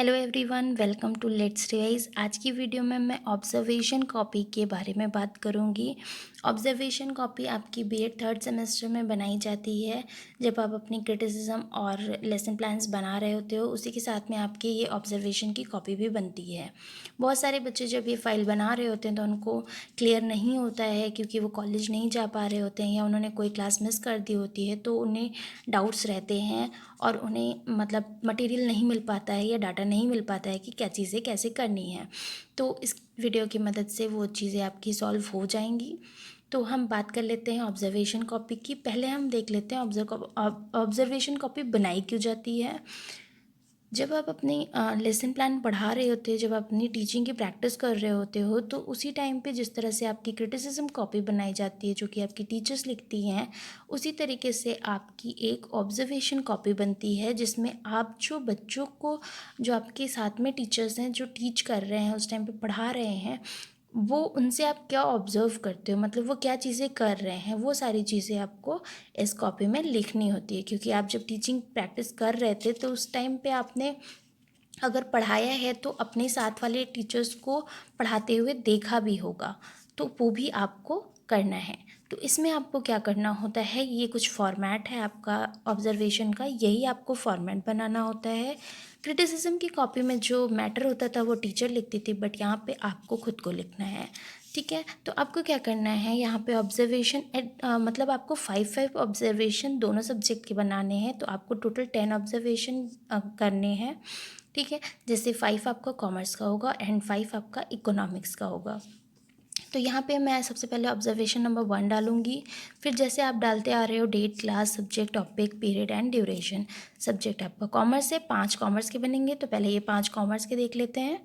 Hello everyone, welcome to let's revise. आज की video में मैं ऑब्जर्वेशन कॉपी के बारे में बात करूंगी। ऑब्जर्वेशन कॉपी आपकी बीएड थर्ड सेमेस्टर में बनाई जाती है। जब आप अपनी क्रिटिसिज्म और लेसन प्लान्स बना रहे होते हो, उसी के साथ में आपकी ये ऑब्जर्वेशन की कॉपी भी बनती है। बहुत सारे बच्चे जब ये फाइल बना रहे होते हैं तो उनको क्लियर नहीं होता है, क्योंकि वो कॉलेज नहीं जा पा रहे होते हैं या उन्होंने कोई क्लास मिस कर दी होती है, तो उन्हें डाउट्स रहते हैं और उन्हें मतलब मटेरियल नहीं मिल पाता है या डाटा नहीं मिल पाता है कि क्या चीज़ें कैसे करनी है। तो इस वीडियो की मदद से वो चीज़ें आपकी सॉल्व हो जाएंगी। तो हम बात कर लेते हैं ऑब्जर्वेशन कॉपी की। पहले हम देख लेते हैं ऑब्जर्वेशन कॉपी बनाई क्यों जाती है। जब आप अपनी लेसन प्लान पढ़ा रहे होते हो, जब आप अपनी टीचिंग की प्रैक्टिस कर रहे होते हो, तो उसी टाइम पे जिस तरह से आपकी क्रिटिसिज्म कॉपी बनाई जाती है जो कि आपकी टीचर्स लिखती हैं, उसी तरीके से आपकी एक ऑब्जर्वेशन कॉपी बनती है, जिसमें आप जो बच्चों को, जो आपके साथ में टीचर्स हैं जो टीच कर रहे हैं, उस टाइम पे पढ़ा रहे हैं, वो उनसे आप क्या ऑब्ज़र्व करते हो, मतलब वो क्या चीज़ें कर रहे हैं, वो सारी चीज़ें आपको इस कॉपी में लिखनी होती है। क्योंकि आप जब टीचिंग प्रैक्टिस कर रहे थे तो उस टाइम पे आपने अगर पढ़ाया है तो अपने साथ वाले टीचर्स को पढ़ाते हुए देखा भी होगा, तो वो भी आपको करना है। तो इसमें आपको क्या करना होता है, ये कुछ फॉर्मेट है आपका ऑब्जर्वेशन का, यही आपको फॉर्मेट बनाना होता है। क्रिटिसिज्म की कॉपी में जो मैटर होता था वो टीचर लिखती थी, बट यहाँ पे आपको खुद को लिखना है। ठीक है, तो आपको क्या करना है, यहाँ पे ऑब्जर्वेशन मतलब आपको 5 ऑब्जर्वेशन दोनों सब्जेक्ट के बनाने हैं, तो आपको टोटल 10 ऑब्जर्वेशन करने हैं। ठीक है, जैसे 5 आपका कॉमर्स का होगा एंड 5 आपका इकोनॉमिक्स का होगा। तो यहाँ पे मैं सबसे पहले ऑब्जर्वेशन नंबर 1 डालूंगी। फिर जैसे आप डालते आ रहे हो, date, class, subject, topic, period and duration. Subject आपका कॉमर्स है, 5 कॉमर्स के बनेंगे, तो पहले ये 5 कॉमर्स के देख लेते हैं।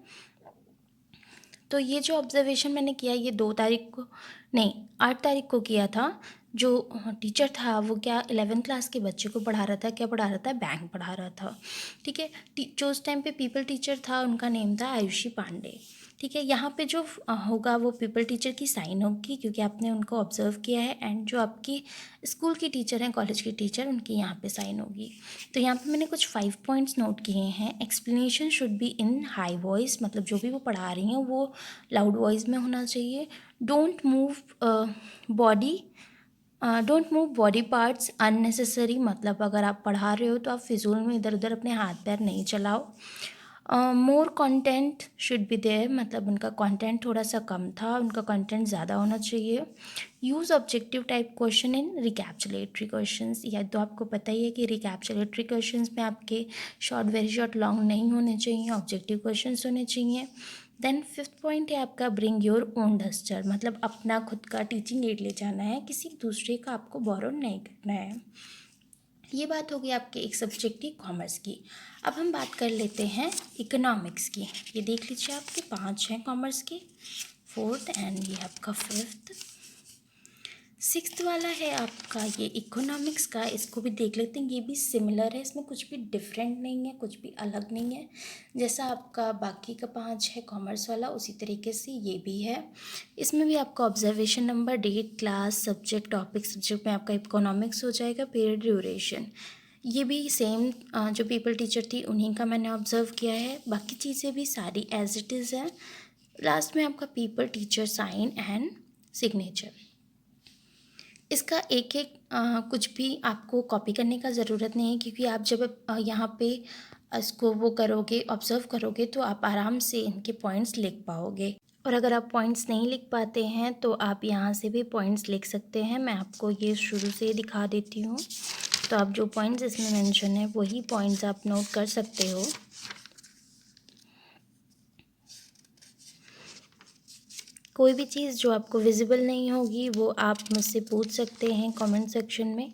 तो ये जो ऑब्जर्वेशन मैंने किया, ये 2 तारीख को नहीं 8 तारीख को किया था। जो टीचर था वो क्या 11th क्लास के बच्चे को पढ़ा रहा था, क्या पढ़ा रहा था, बैंक पढ़ा रहा था। ठीक है, जो उस टाइम पे पीपल टीचर था उनका नेम था आयुषी पांडे। ठीक है, यहाँ पे जो होगा वो पीपल टीचर की साइन होगी, क्योंकि आपने उनको ऑब्जर्व किया है, एंड जो आपकी स्कूल की टीचर हैं, कॉलेज की टीचर, उनकी यहाँ पे साइन होगी। तो यहाँ पे मैंने कुछ 5 पॉइंट्स नोट किए हैं। Explanation should be in high voice, मतलब जो भी वो पढ़ा रही हैं वो लाउड वॉइस में होना चाहिए। Don't move body don't move body parts unnecessary, मतलब अगर आप पढ़ा रहे हो तो आप फिजूल में इधर उधर अपने हाथ पैर नहीं चलाओ। More content should be there, मतलब उनका कंटेंट थोड़ा सा कम था, उनका कंटेंट ज़्यादा होना चाहिए। Use objective type question in recapitulatory questions, या तो आपको पता ही है कि रिकैप्चुलेटरी क्वेश्चंस में आपके शॉर्ट, वेरी शॉर्ट, लॉन्ग नहीं होने चाहिए, ऑब्जेक्टिव क्वेश्चंस होने चाहिए। देन 5th पॉइंट है आपका ब्रिंग योर ओन डस्टर, मतलब अपना खुद का टीचिंग एड ले जाना है, किसी दूसरे का आपको बोरो नहीं करना है। ये बात होगी आपके एक सब्जेक्ट की, कॉमर्स की। अब हम बात कर लेते हैं इकोनॉमिक्स की। ये देख लीजिए, आपके 5 हैं कॉमर्स के, 4th एंड ये आपका 5th। 6th वाला है आपका ये इकोनॉमिक्स का, इसको भी देख लेते हैं। ये भी सिमिलर है, इसमें कुछ भी डिफरेंट नहीं है, कुछ भी अलग नहीं है। जैसा आपका बाकी का 5 है कॉमर्स वाला, उसी तरीके से ये भी है। इसमें भी आपका observation number, date, class, subject, topic, subject में आपका इकोनॉमिक्स हो जाएगा, पीरियड, ड्यूरेशन। ये भी सेम जो पीपल टीचर थी उन्हीं का मैंने ऑब्जर्व किया है। बाकी चीज़ें भी सारी एज इट इज़ है। लास्ट में आपका pupil teacher sign and signature. इसका एक एक कुछ भी आपको कॉपी करने का ज़रूरत नहीं है, क्योंकि आप जब यहाँ पे इसको वो करोगे, ऑब्ज़र्व करोगे, तो आप आराम से इनके पॉइंट्स लिख पाओगे। और अगर आप पॉइंट्स नहीं लिख पाते हैं तो आप यहाँ से भी पॉइंट्स लिख सकते हैं। मैं आपको ये शुरू से दिखा देती हूँ, तो आप जो पॉइंट्स इसमें मेंशन है वही पॉइंट्स आप नोट कर सकते हो। कोई भी चीज़ जो आपको विजिबल नहीं होगी वो आप मुझसे पूछ सकते हैं कमेंट सेक्शन में।